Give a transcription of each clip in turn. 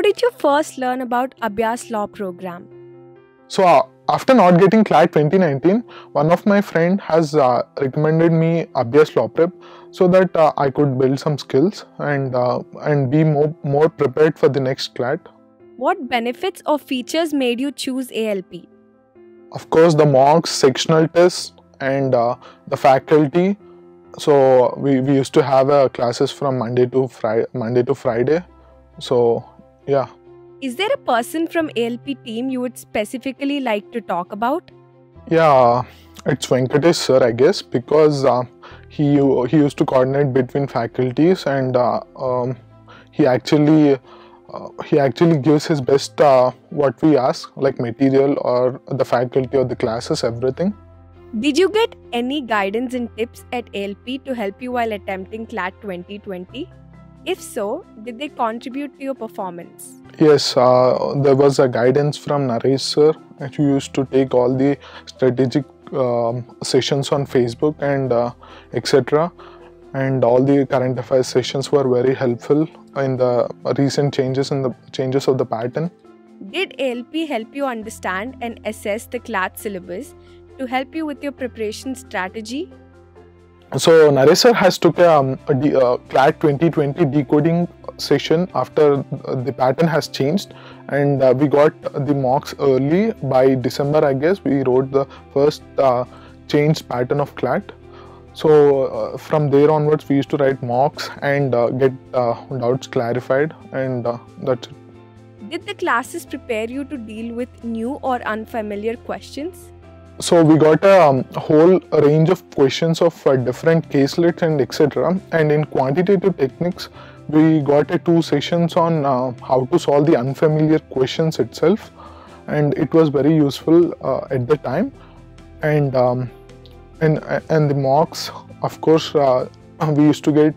How did you first learn about Abhyas Law Program? So after not getting CLAT 2019, one of my friend has recommended me Abhyas Law Prep so that I could build some skills and be more prepared for the next CLAT. What benefits or features made you choose ALP? Of course, the mocks, sectional tests, and the faculty. So we used to have classes from Monday to Friday. So yeah. Is there a person from ALP team you would specifically like to talk about? Yeah, it's Venkatesh sir, I guess, because he used to coordinate between faculties and he actually gives his best what we ask, like material or the faculty or the classes, everything. Did you get any guidance and tips at ALP to help you while attempting CLAT 2020? If so, did they contribute to your performance? Yes, there was a guidance from Naresh sir, and he used to take all the strategic sessions on Facebook and etc. And all the current affairs sessions were very helpful in the recent changes of the pattern. Did ALP help you understand and assess the CLAT syllabus to help you with your preparation strategy? So Naresh sir has took a CLAT 2020 decoding session after the pattern has changed, and we got the mocks early. By December, I guess, we wrote the first changed pattern of CLAT. So from there onwards, we used to write mocks and get doubts clarified, and that's it. Did the classes prepare you to deal with new or unfamiliar questions? So we got a whole range of questions of different caselets and etc. And in quantitative techniques, we got 2 sessions on how to solve the unfamiliar questions itself, and it was very useful at the time. And the mocks, of course, we used to get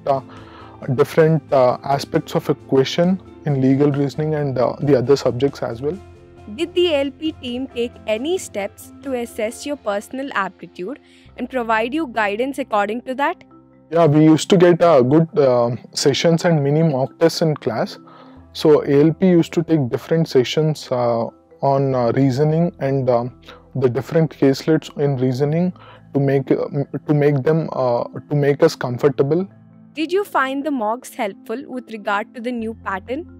different aspects of a question in legal reasoning and the other subjects as well. Did the ALP team take any steps to assess your personal aptitude and provide you guidance according to that? Yeah, we used to get good sessions and mini mock tests in class. So ALP used to take different sessions on reasoning and the different caselets in reasoning to make us comfortable. Did you find the mocks helpful with regard to the new pattern?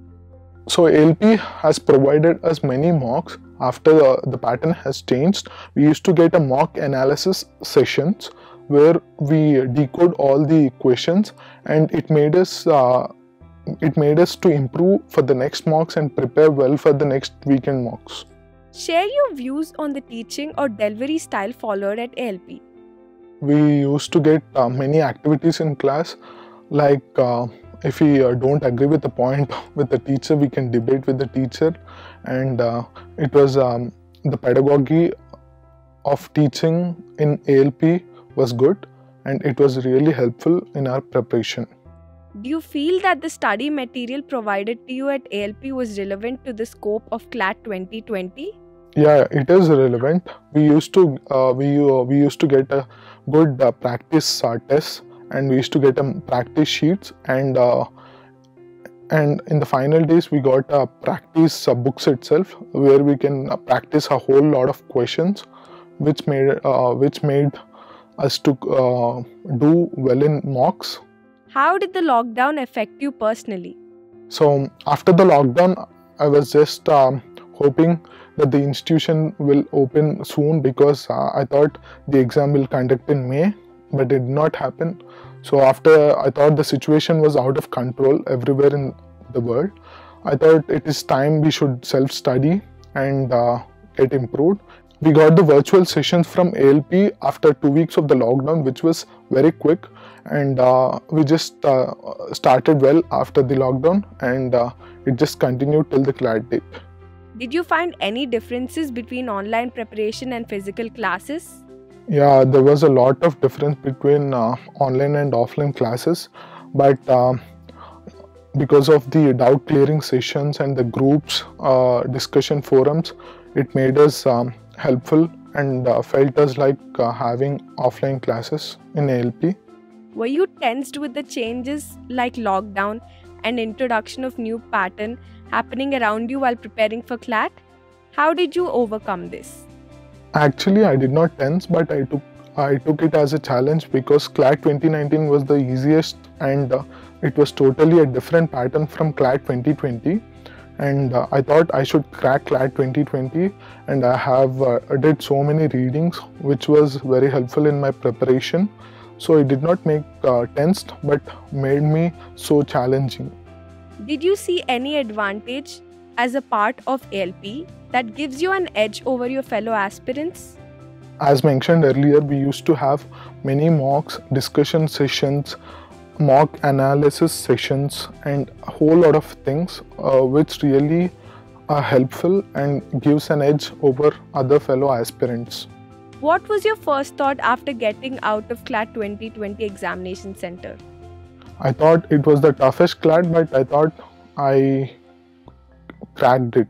So ALP has provided us many mocks after the pattern has changed. We used to get a mock analysis sessions where we decode all the questions, and it made us to improve for the next mocks and prepare well for the next weekend mocks. Share your views on the teaching or delivery style followed at ALP. We used to get many activities in class, like if we don't agree with the point with the teacher, we can debate with the teacher, and it was the pedagogy of teaching in ALP was good, and it was really helpful in our preparation. Do you feel that the study material provided to you at ALP was relevant to the scope of CLAT 2020? Yeah, it is relevant. We used to get a good practice tests, and we used to get practice sheets, and in the final days we got practice books itself, where we can practice a whole lot of questions, which made us to do well in mocks. How did the lockdown affect you personally? So after the lockdown, I was just hoping that the institution will open soon, because I thought the exam will conduct in May, but it did not happen. So after I thought the situation was out of control everywhere in the world, I thought it is time we should self-study and get improved. We got the virtual sessions from ALP after 2 weeks of the lockdown, which was very quick, and we just started well after the lockdown, and it just continued till the CLAT date. Did you find any differences between online preparation and physical classes? Yeah, there was a lot of difference between online and offline classes, but because of the doubt clearing sessions and the groups discussion forums, it made us helpful and felt us like having offline classes in ALP. Were you tensed with the changes like lockdown and introduction of new pattern happening around you while preparing for CLAT? How did you overcome this? Actually, I did not tense, but I took it as a challenge because CLAT 2019 was the easiest, and it was totally a different pattern from CLAT 2020. And I thought I should crack CLAT 2020, and I have did so many readings, which was very helpful in my preparation. So it did not make tensed, but made me so challenging. Did you see any advantage as a part of ALP that gives you an edge over your fellow aspirants? As mentioned earlier, we used to have many mocks, discussion sessions, mock analysis sessions, and a whole lot of things which really are helpful and gives an edge over other fellow aspirants. What was your first thought after getting out of CLAT 2020 examination center? I thought it was the toughest CLAT, but I thought I cracked it.